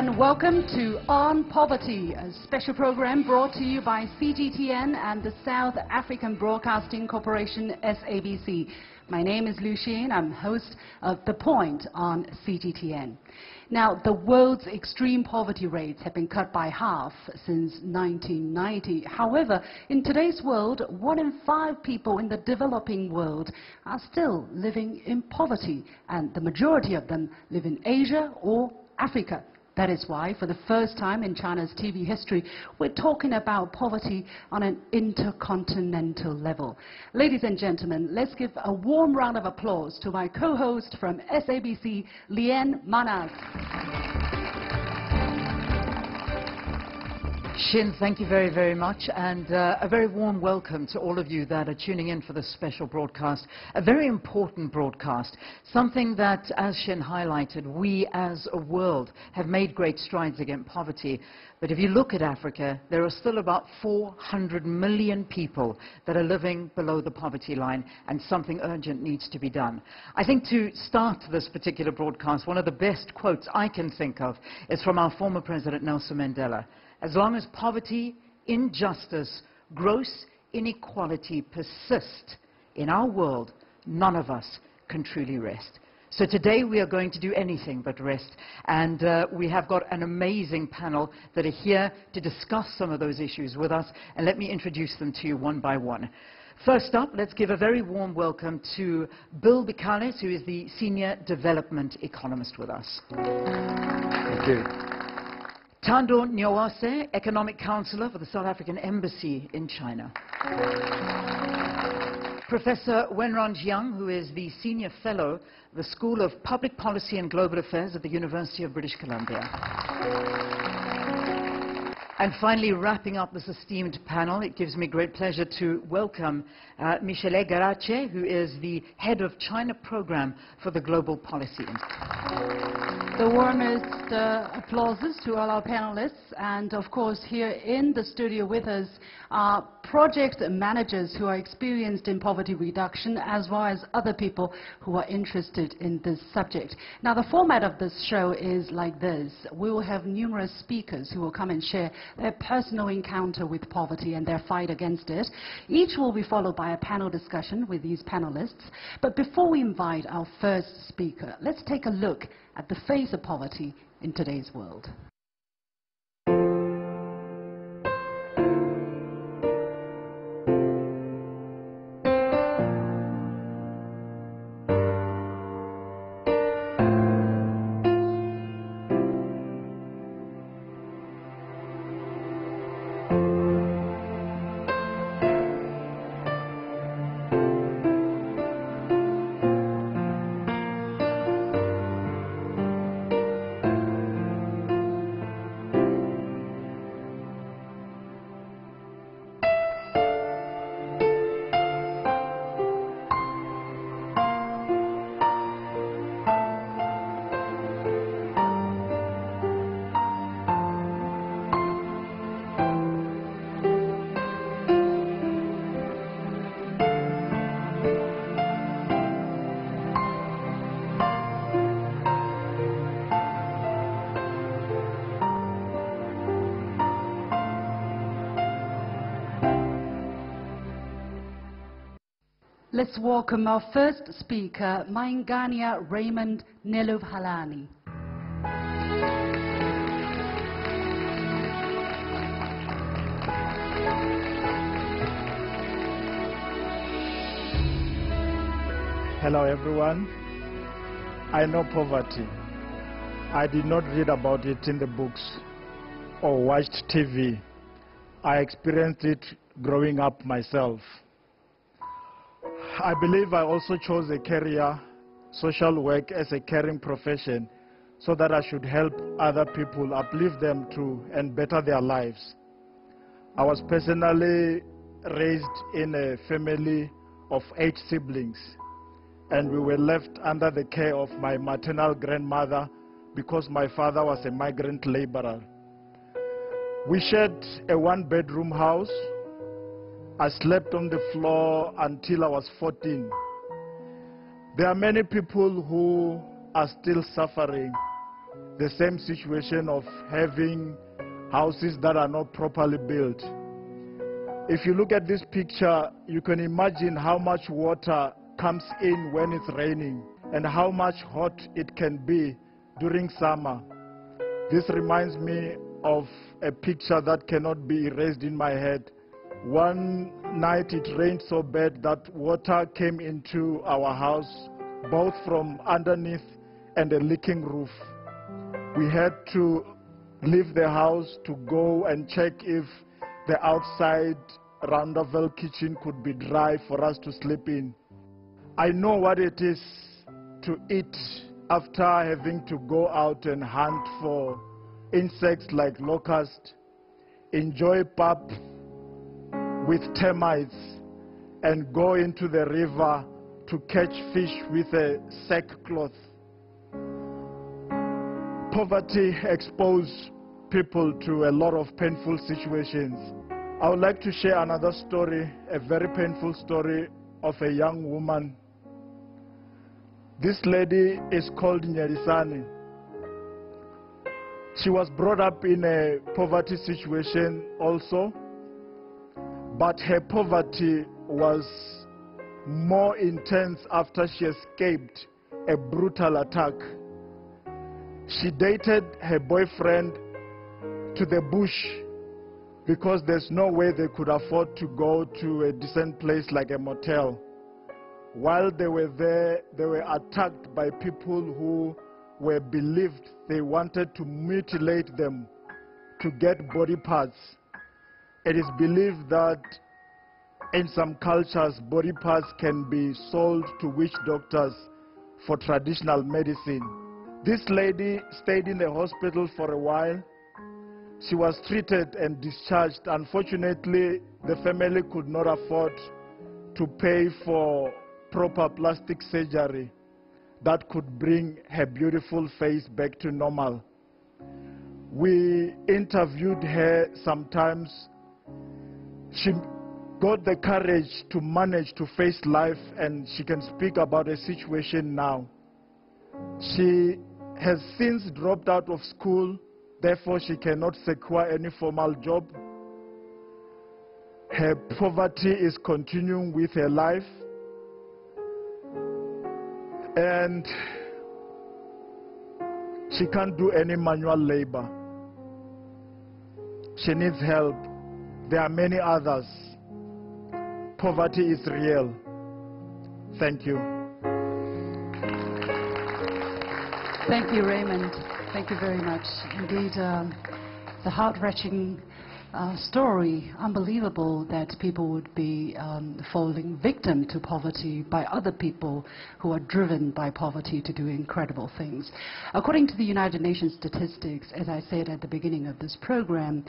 and welcome to On Poverty, a special program brought to you by CGTN and the South African Broadcasting Corporation, SABC. My name is Lucienne. I'm host of The Point on CGTN. Now, the world's extreme poverty rates have been cut by half since 1990. However, in today's world, 1 in 5 people in the developing world are still living in poverty, and the majority of them live in Asia or Africa. That is why, for the first time in China's TV history, we're talking about poverty on an intercontinental level. Ladies and gentlemen, let's give a warm round of applause to my co-host from SABC, Liane Manas. Shin, thank you very, very much, and a very warm welcome to all of you that are tuning in for this special broadcast. A very important broadcast, something that, as Shin highlighted, we as a world have made great strides against poverty. But if you look at Africa, there are still about 400 million people that are living below the poverty line, and something urgent needs to be done. I think to start this particular broadcast, one of the best quotes I can think of is from our former President Nelson Mandela. As long as poverty, injustice, gross inequality persist in our world, none of us can truly rest. So today we are going to do anything but rest, and we have got an amazing panel that are here to discuss some of those issues with us, and let me introduce them to you one by one. First up, let's give a very warm welcome to Bill Bikales, who is the Senior Development Economist with us. Thank you. Thando Nyawose, Economic Counselor for the South African Embassy in China. Professor Wenran Jiang, who is the Senior Fellow of the School of Public Policy and Global Affairs at the University of British Columbia. And finally, wrapping up this esteemed panel, it gives me great pleasure to welcome Michele Geraci, who is the Head of China Program for the Global Policy Institute. The warmest applauses to all our panelists, and of course here in the studio with us are project managers who are experienced in poverty reduction, as well as other people who are interested in this subject. Now, the format of this show is like this. We will have numerous speakers who will come and share their personal encounter with poverty and their fight against it. Each will be followed by a panel discussion with these panelists. But before we invite our first speaker, let's take a look at the face of poverty in today's world. Let's welcome our first speaker, Maingania Raymond Neluvhalani. Hello everyone. I know poverty. I did not read about it in the books or watched TV. I experienced it growing up myself. I believe I also chose a career, social work, as a caring profession, so that I should help other people, uplift them too, and better their lives. I was personally raised in a family of 8 siblings, and we were left under the care of my maternal grandmother because my father was a migrant laborer. We shared a 1-bedroom house. I slept on the floor until I was 14. There are many people who are still suffering the same situation of having houses that are not properly built. If you look at this picture, you can imagine how much water comes in when it's raining and how much hot it can be during summer. This reminds me of a picture that cannot be erased in my head. One night it rained so bad that water came into our house, both from underneath and a leaking roof. We had to leave the house to go and check if the outside roundabout kitchen could be dry for us to sleep in. I know what it is to eat after having to go out and hunt for insects like locusts, enjoy pap with termites, and go into the river to catch fish with a sackcloth. Poverty exposes people to a lot of painful situations. I would like to share another story, a very painful story of a young woman. This lady is called Nyawose. She was brought up in a poverty situation also, but her poverty was more intense after she escaped a brutal attack. She dated her boyfriend to the bush because there's no way they could afford to go to a decent place like a motel. While they were there, they were attacked by people who were believed they wanted to mutilate them to get body parts. It is believed that in some cultures, body parts can be sold to witch doctors for traditional medicine. This lady stayed in the hospital for a while. She was treated and discharged. Unfortunately, the family could not afford to pay for proper plastic surgery that could bring her beautiful face back to normal. We interviewed her sometimes. She got the courage to manage to face life, and she can speak about the situation now. She has since dropped out of school, therefore she cannot secure any formal job. Her poverty is continuing with her life, and she can't do any manual labor. She needs help. There are many others. Poverty is real. Thank you. Thank you, Raymond. Thank you very much. Indeed, the heart-wrenching story, unbelievable that people would be falling victim to poverty by other people who are driven by poverty to do incredible things. According to the United Nations statistics, as I said at the beginning of this program,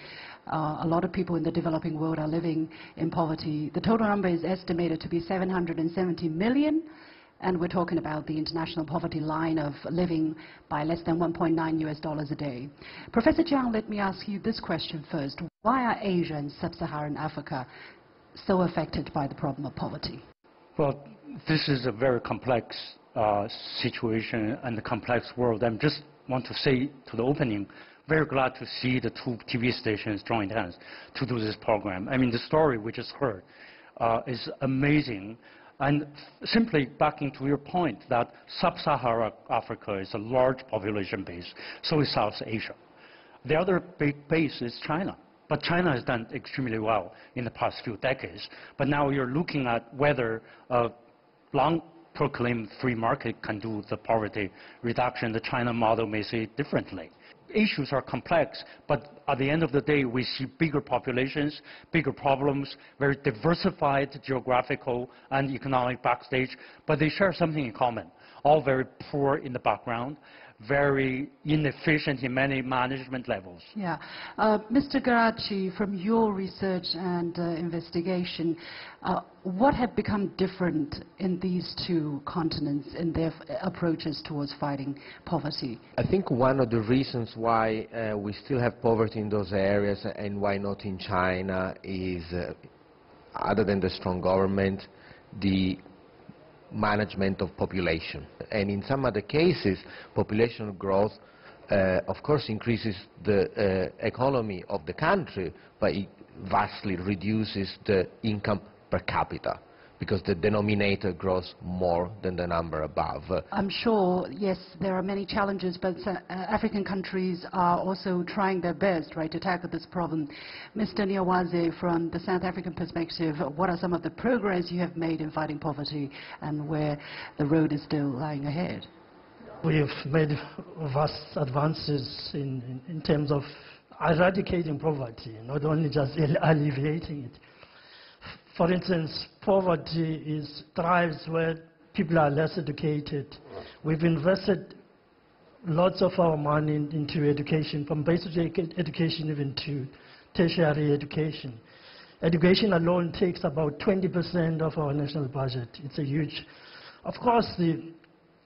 a lot of people in the developing world are living in poverty. The total number is estimated to be 770 million. And we're talking about the international poverty line of living by less than $1.9 a day. Professor Jiang, let me ask you this question first. Why are Asia and Sub-Saharan Africa so affected by the problem of poverty? Well, this is a very complex situation and a complex world. I just want to say to the opening, very glad to see the two TV stations join hands to do this program. I mean, the story we just heard is amazing. And simply backing to your point that Sub-Saharan Africa is a large population base, so is South Asia. The other big base is China. But China has done extremely well in the past few decades. But now you're looking at whether a long-proclaimed free market can do the poverty reduction. The China model may say it differently. Issues are complex, but at the end of the day, we see bigger populations, bigger problems, very diversified geographical and economic backstage, but they share something in common. All very poor in the background, very inefficient in many management levels. Yeah. Mr. Geraci, from your research and investigation, what have become different in these two continents in their approaches towards fighting poverty? I think one of the reasons why we still have poverty in those areas and why not in China is, other than the strong government, the management of population. And in some other cases, population growth of course, increases the economy of the country, but it vastly reduces the income per capita, because the denominator grows more than the number above. I'm sure, yes, there are many challenges, but African countries are also trying their best, right, to tackle this problem. Mr. Nyawose, from the South African perspective, what are some of the progress you have made in fighting poverty and where the road is still lying ahead? We have made vast advances in terms of eradicating poverty, not only just alleviating it. For instance, poverty thrives where people are less educated. We've invested lots of our money into education, from basic education even to tertiary education. Education alone takes about 20% of our national budget. It's a huge, of course,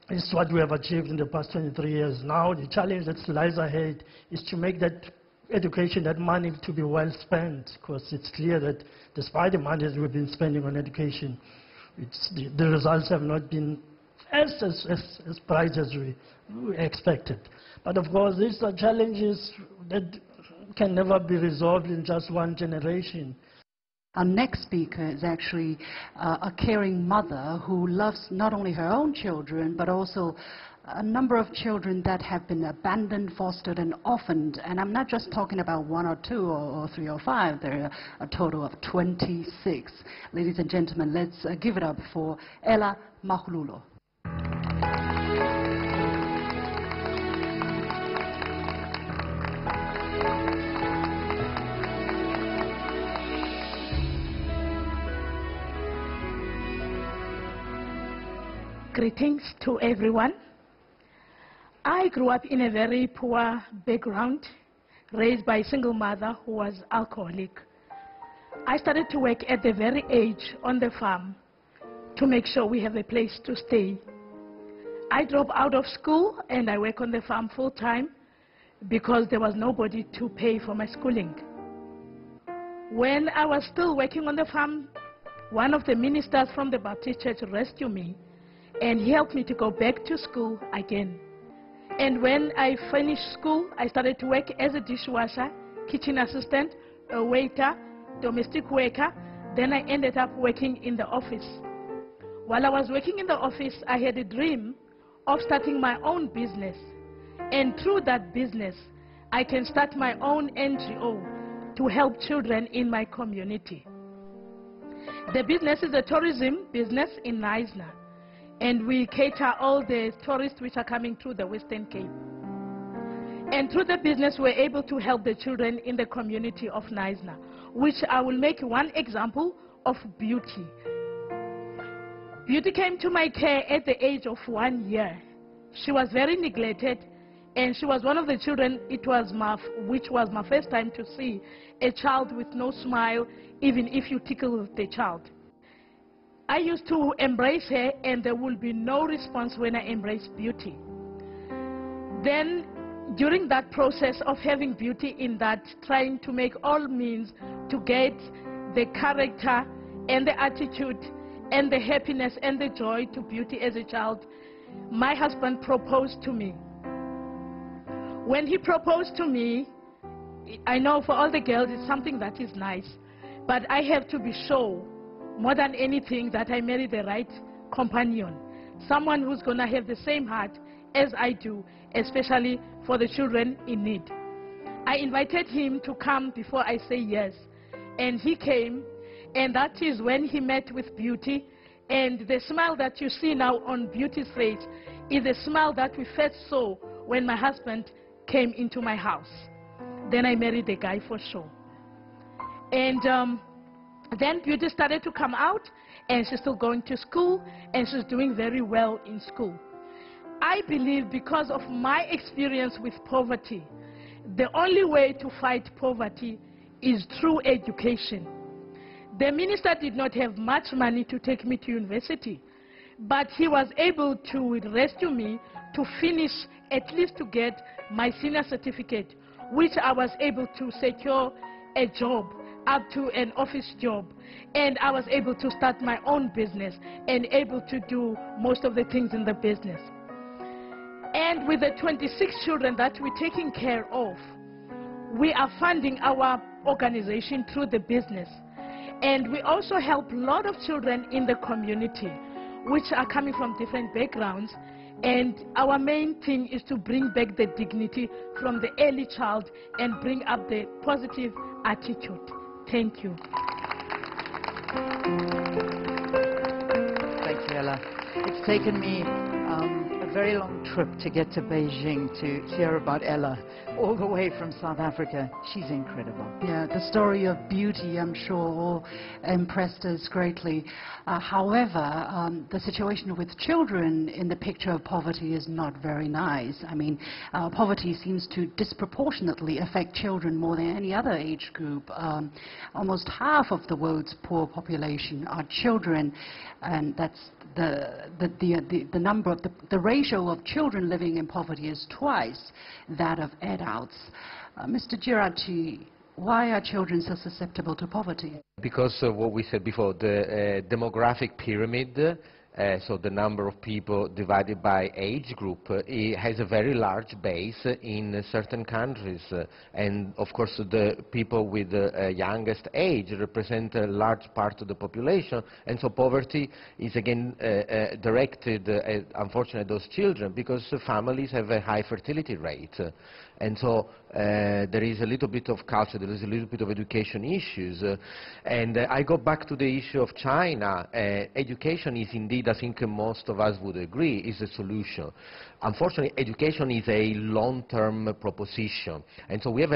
it's what we have achieved in the past 23 years. Now the challenge that lies ahead is to make that education, that money, to be well spent, because it's clear that despite the money that we've been spending on education, the results have not been as bright as we expected. But of course, these are challenges that can never be resolved in just one generation. Our next speaker is actually a caring mother who loves not only her own children, but also a number of children that have been abandoned, fostered, and orphaned. And I'm not just talking about 1 or 2 or 3 or 5. There are a total of 26. Ladies and gentlemen, let's give it up for Ella Mahululo. Greetings to everyone. I grew up in a very poor background, raised by a single mother who was alcoholic. I started to work at the very age on the farm to make sure we have a place to stay. I dropped out of school and I work on the farm full time because there was nobody to pay for my schooling. When I was still working on the farm, one of the ministers from the Baptist church rescued me, and he helped me to go back to school again. And when I finished school, I started to work as a dishwasher, kitchen assistant, a waiter, domestic worker. Then I ended up working in the office. While I was working in the office, I had a dream of starting my own business. And through that business, I can start my own NGO to help children in my community. The business is a tourism business in Knysna. And we cater all the tourists which are coming through the Western Cape. And through the business, we're able to help the children in the community of Knysna, which I will make one example of Beauty. Beauty came to my care at the age of 1 year. She was very neglected, and she was one of the children, which was my first time to see a child with no smile, even if you tickle the child. I used to embrace her, and there will be no response when I embrace Beauty. Then, during that process of having Beauty in that, trying to make all means to get the character and the attitude and the happiness and the joy to Beauty as a child, my husband proposed to me. When he proposed to me, I know for all the girls it's something that is nice, but I have to be sure more than anything that I marry the right companion, someone who's going to have the same heart as I do, especially for the children in need. I invited him to come before I say yes, and he came, and that is when he met with Beauty, and the smile that you see now on Beauty's face is the smile that we first saw when my husband came into my house. Then I married the guy for sure. And then Beauty started to come out, and she's still going to school, and she's doing very well in school. I believe because of my experience with poverty, the only way to fight poverty is through education. The minister did not have much money to take me to university, but he was able to rescue me to finish, at least to get my senior certificate, which I was able to secure a job, up to an office job, and I was able to start my own business and able to do most of the things in the business. And with the 26 children that we're taking care of, we are funding our organization through the business. And we also help a lot of children in the community, which are coming from different backgrounds. And our main thing is to bring back the dignity from the early child and bring up the positive attitude. Thank you. Thank you, Ella. It's taken me a very long trip to get to Beijing to hear about Ella, all the way from South Africa. She's incredible. Yeah, the story of beauty, I'm sure, all impressed us greatly. However, the situation with children in the picture of poverty is not very nice. I mean, poverty seems to disproportionately affect children more than any other age group. Almost half of the world's poor population are children, and that's the number of the ratio of children living in poverty is twice that of adults. Mr. Geraci, why are children so susceptible to poverty? Because of what we said before, the demographic pyramid, so the number of people divided by age group, it has a very large base in certain countries. And of course, the people with the youngest age represent a large part of the population. And so poverty is again directed, unfortunately, at those children, because families have a high fertility rate. And so there is a little bit of culture, there is a little bit of education issues. And I go back to the issue of China. Education is indeed, I think most of us would agree, is a solution. Unfortunately, education is a long-term proposition. And so we have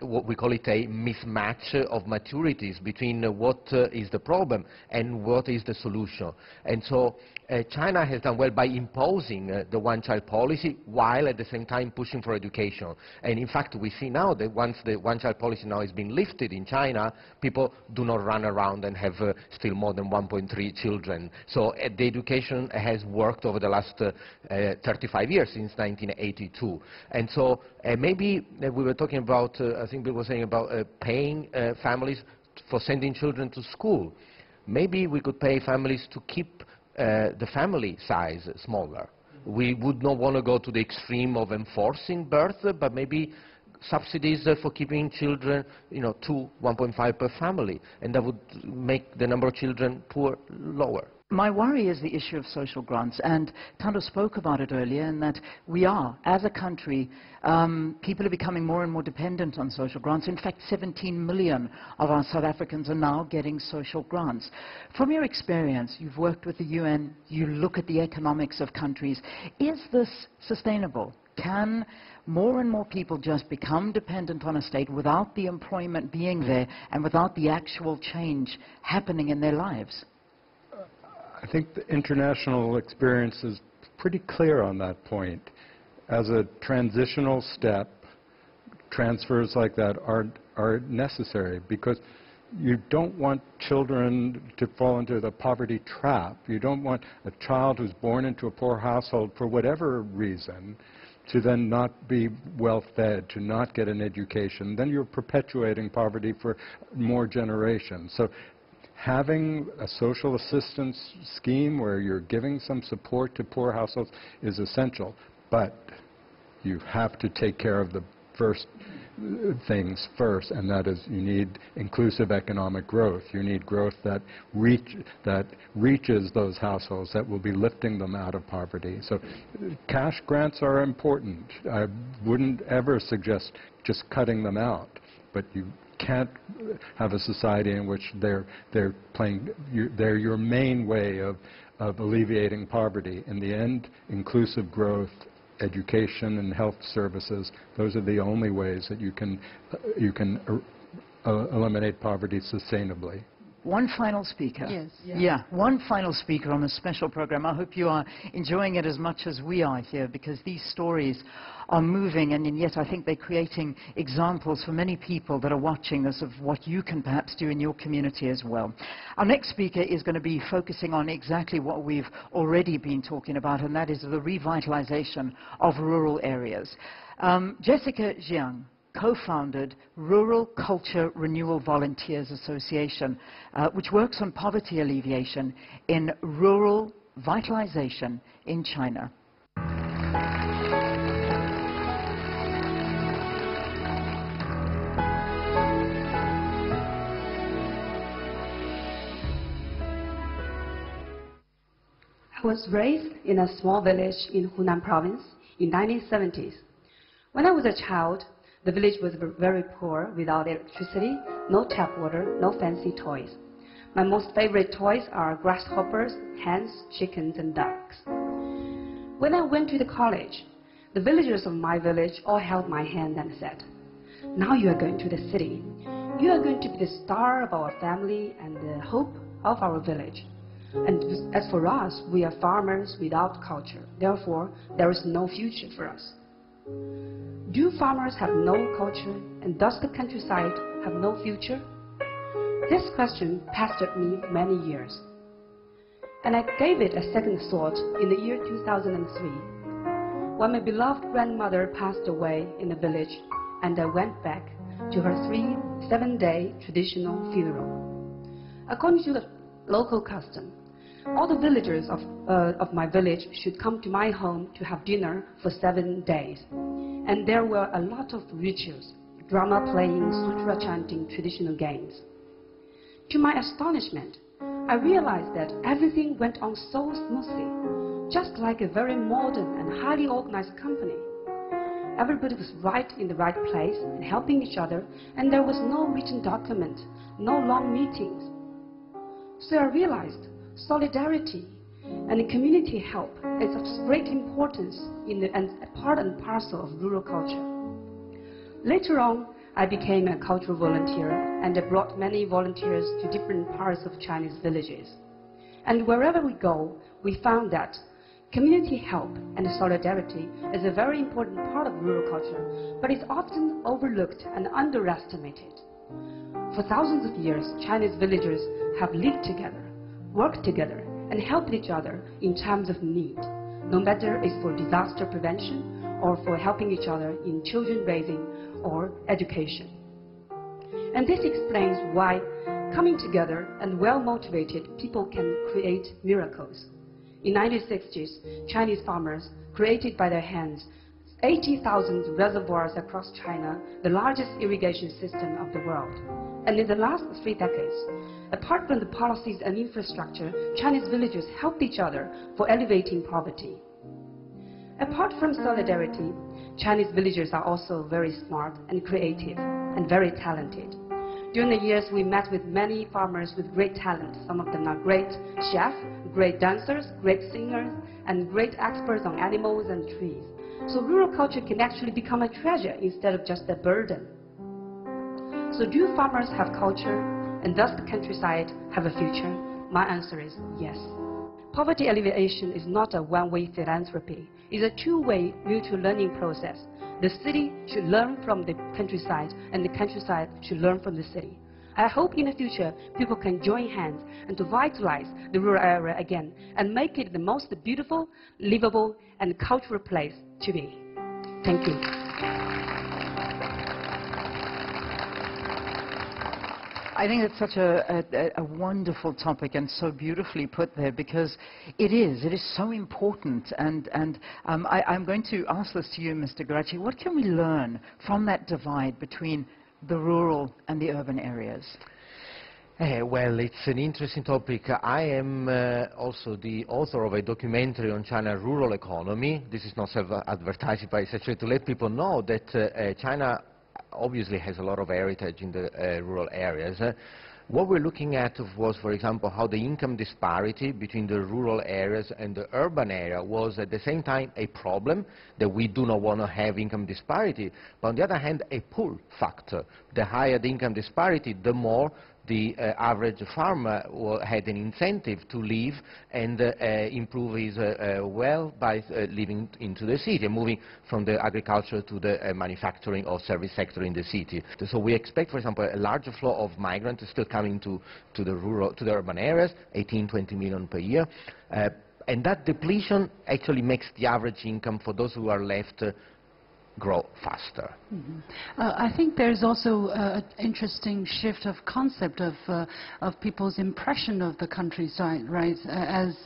what we call it a mismatch of maturities between what is the problem and what is the solution. And so China has done well by imposing the one-child policy while at the same time pushing for education. And in fact, we see now that once the one-child policy now has been lifted in China, people do not run around and have still more than 1.3 children. So the education has worked over the last 35 years, since 1982. And so maybe we were talking about, I think Bill was saying about paying families for sending children to school. Maybe we could pay families to keep the family size smaller. We would not want to go to the extreme of enforcing birth, but maybe subsidies for keeping children, 1.5 per family, and that would make the number of children poor lower. My worry is the issue of social grants, and Thando spoke about it earlier, in that we are, as a country, people are becoming more and more dependent on social grants. In fact, 17 million of our South Africans are now getting social grants. From your experience, you've worked with the UN, you look at the economics of countries. Is this sustainable? Can more and more people just become dependent on a state without the employment being there and without the actual change happening in their lives? I think the international experience is pretty clear on that point. As a transitional step, transfers like that are necessary, because you don't want children to fall into the poverty trap. You don't want a child who's born into a poor household for whatever reason to then not be well fed, to not get an education. Then you're perpetuating poverty for more generations. So having a social assistance scheme where you're giving some support to poor households is essential, but you have to take care of the first things first, and that is you need inclusive economic growth. You need growth that reaches those households, that will be lifting them out of poverty. So cash grants are important. I wouldn't ever suggest just cutting them out, but you can't have a society in which they're your main way of alleviating poverty. In the end, inclusive growth, education and health services, those are the only ways that you can eliminate poverty sustainably. One final speaker. Yes. Yeah, one final speaker on this special program. I hope you are enjoying it as much as we are here, because these stories are moving, and yet I think they're creating examples for many people that are watching this of what you can perhaps do in your community as well. Our next speaker is going to be focusing on exactly what we've already been talking about, and that is the revitalization of rural areas. Jessica Jiang co-founded Rural Culture Renewal Volunteers Association, which works on poverty alleviation in rural vitalization in China. I was raised in a small village in Hunan province in 1970s. When I was a child, the village was very poor, without electricity, no tap water, no fancy toys. My most favorite toys are grasshoppers, hens, chickens, and ducks. When I went to the college, the villagers of my village all held my hand and said, "Now you are going to the city. You are going to be the star of our family and the hope of our village. And as for us, we are farmers without culture. Therefore, there is no future for us." Do farmers have no culture, and does the countryside have no future? This question pestered me many years. And I gave it a second thought in the year 2003, when my beloved grandmother passed away in the village, and I went back to her 7-day traditional funeral. According to the local custom, all the villagers of my village should come to my home to have dinner for 7 days. And there were a lot of rituals, drama playing, sutra chanting, traditional games. To my astonishment, I realized that everything went on so smoothly, just like a very modern and highly organized company. Everybody was right in the right place and helping each other, and there was no written document, no long meetings. So I realized solidarity and community help is of great importance and part and parcel of rural culture. Later on, I became a cultural volunteer, and I brought many volunteers to different parts of Chinese villages. And wherever we go, we found that community help and solidarity is a very important part of rural culture, but it's often overlooked and underestimated. For thousands of years, Chinese villagers have lived together, worked together, and helped each other in times of need, no matter it's for disaster prevention or for helping each other in children raising or education. And this explains why coming together and well-motivated people can create miracles. In the 1960s, Chinese farmers created by their hands 80,000 reservoirs across China, the largest irrigation system of the world. And in the last 3 decades, apart from the policies and infrastructure, Chinese villagers helped each other for elevating poverty. Apart from solidarity, Chinese villagers are also very smart and creative and very talented. During the years, we met with many farmers with great talent. Some of them are great chefs, great dancers, great singers, and great experts on animals and trees. So rural culture can actually become a treasure instead of just a burden. So do farmers have culture, and does the countryside have a future? My answer is yes. Poverty alleviation is not a one-way philanthropy. It's a two-way mutual learning process. The city should learn from the countryside, and the countryside should learn from the city. I hope in the future people can join hands and to vitalize the rural area again and make it the most beautiful, livable, and cultural place to be. Thank you. I think it's such a wonderful topic and so beautifully put there, because it is so important. And I'm going to ask this to you, Mr. Geraci. What can we learn from that divide between the rural and the urban areas? Well, it's an interesting topic. I am also the author of a documentary on China rural economy. This is not self-advertising, but it's actually to let people know that China obviously has a lot of heritage in the rural areas. What we're looking at was, for example, how the income disparity between the rural areas and the urban area was at the same time a problem, that we do not want to have income disparity, but on the other hand a pull factor. The higher the income disparity, the more the average farmer had an incentive to leave and improve his wealth by living into the city and moving from the agriculture to the manufacturing or service sector in the city. So we expect, for example, a larger flow of migrants still coming to the urban areas, 18-20 million per year. And that depletion actually makes the average income for those who are left grow faster. Mm-hmm. I think there's also an interesting shift of concept of people's impression of the countryside, right? As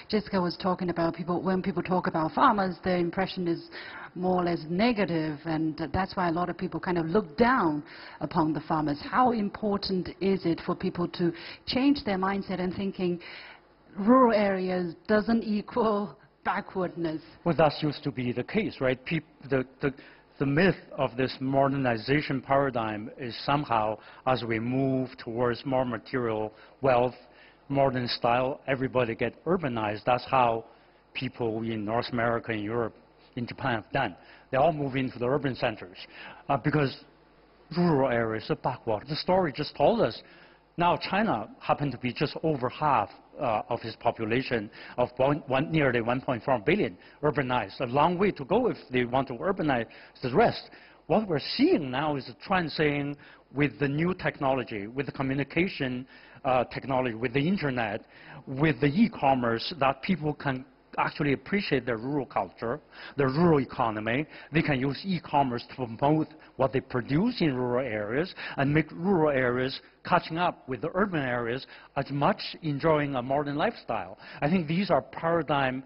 Jessica was talking about, when people talk about farmers, their impression is more or less negative, and that's why a lot of people kind of look down upon the farmers. How important is it for people to change their mindset and thinking, rural areas doesn't equal backwardness. Well, that used to be the case, right? The myth of this modernization paradigm is somehow, as we move towards more material wealth, modern style, everybody get urbanized. That's how people in North America and Europe, in Japan have done. They all move into the urban centers because rural areas are backward. The story just told us. Now China happened to be just over half of its population of nearly 1.4 billion urbanized. A long way to go if they want to urbanize the rest. What we're seeing now is a trend saying with the new technology, with the communication technology, with the internet, with the e-commerce, that people can actually appreciate their rural culture, their rural economy. They can use e-commerce to promote what they produce in rural areas and make rural areas catching up with the urban areas as much enjoying a modern lifestyle. I think these are paradigm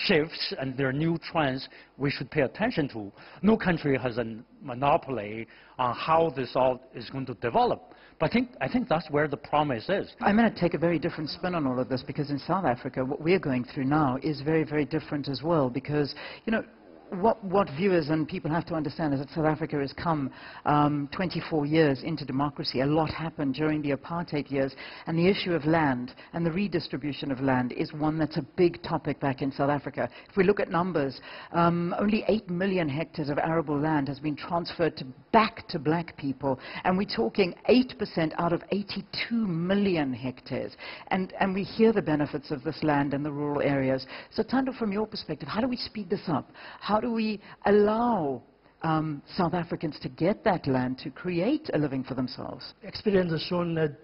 shifts and they're new trends we should pay attention to. No country has a monopoly on how this all is going to develop. But I think that's where the promise is. I'm going to take a very different spin on all of this, because in South Africa, what we're going through now is very, very different as well. Because, you know, what viewers and people have to understand is that South Africa has come 24 years into democracy. A lot happened during the apartheid years, and the issue of land and the redistribution of land is one that's a big topic back in South Africa. If we look at numbers, only 8 million hectares of arable land has been transferred back to black people, and we're talking 8% out of 82 million hectares. And we hear the benefits of this land in the rural areas. So Thando, from your perspective, how do we speed this up? How do we allow South Africans to get that land to create a living for themselves? Experience has shown that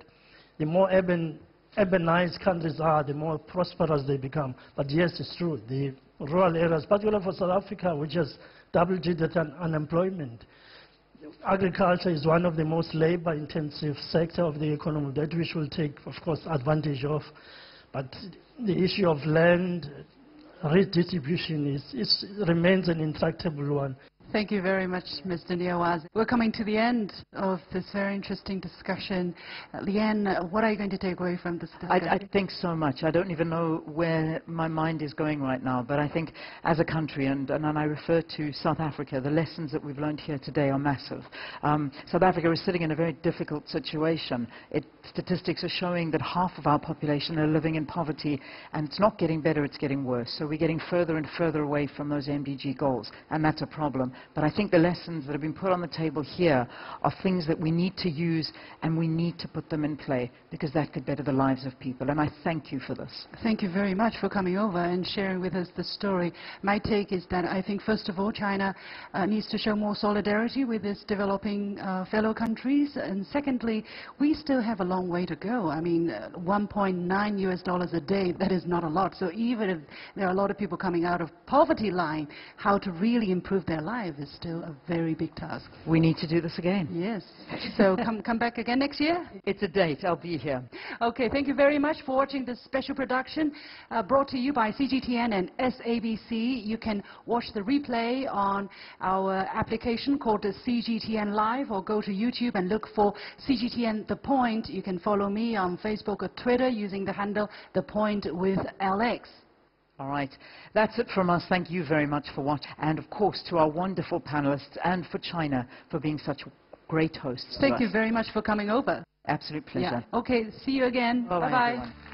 the more urbanized countries are, the more prosperous they become. But yes, it's true. The rural areas, particularly for South Africa, which has double-digit unemployment, agriculture is one of the most labor-intensive sector of the economy that we should take, of course, advantage of. But the issue of land redistribution remains an intractable one. Thank you very much, Mr. Nyawose. We're coming to the end of this very interesting discussion. Leanne, what are you going to take away from this discussion? I think so much. I don't even know where my mind is going right now, but I think as a country, and I refer to South Africa, the lessons that we've learned here today are massive. South Africa is sitting in a very difficult situation. Statistics are showing that half of our population are living in poverty, and it's not getting better, it's getting worse. So we're getting further and further away from those MDG goals, and that's a problem. But I think the lessons that have been put on the table here are things that we need to use, and we need to put them in play, because that could better the lives of people. And I thank you for this. Thank you very much for coming over and sharing with us the story. My take is that I think, first of all, China needs to show more solidarity with its developing fellow countries. And secondly, we still have a long way to go. I mean, $1.9 a day, that is not a lot. So even if there are a lot of people coming out of poverty line, how to really improve their lives is still a very big task. We need to do this again. Yes. So come back again next year? It's a date. I'll be here. Okay, thank you very much for watching this special production brought to you by CGTN and SABC. You can watch the replay on our application called the CGTN Live, or go to YouTube and look for CGTN The Point. You can follow me on Facebook or Twitter using the handle The Point with LX. All right. That's it from us. Thank you very much for watching. And, of course, to our wonderful panelists, and for China for being such great hosts. Thank you very much for coming over. Absolute pleasure. Yeah. Okay, see you again. Bye-bye. Bye-bye.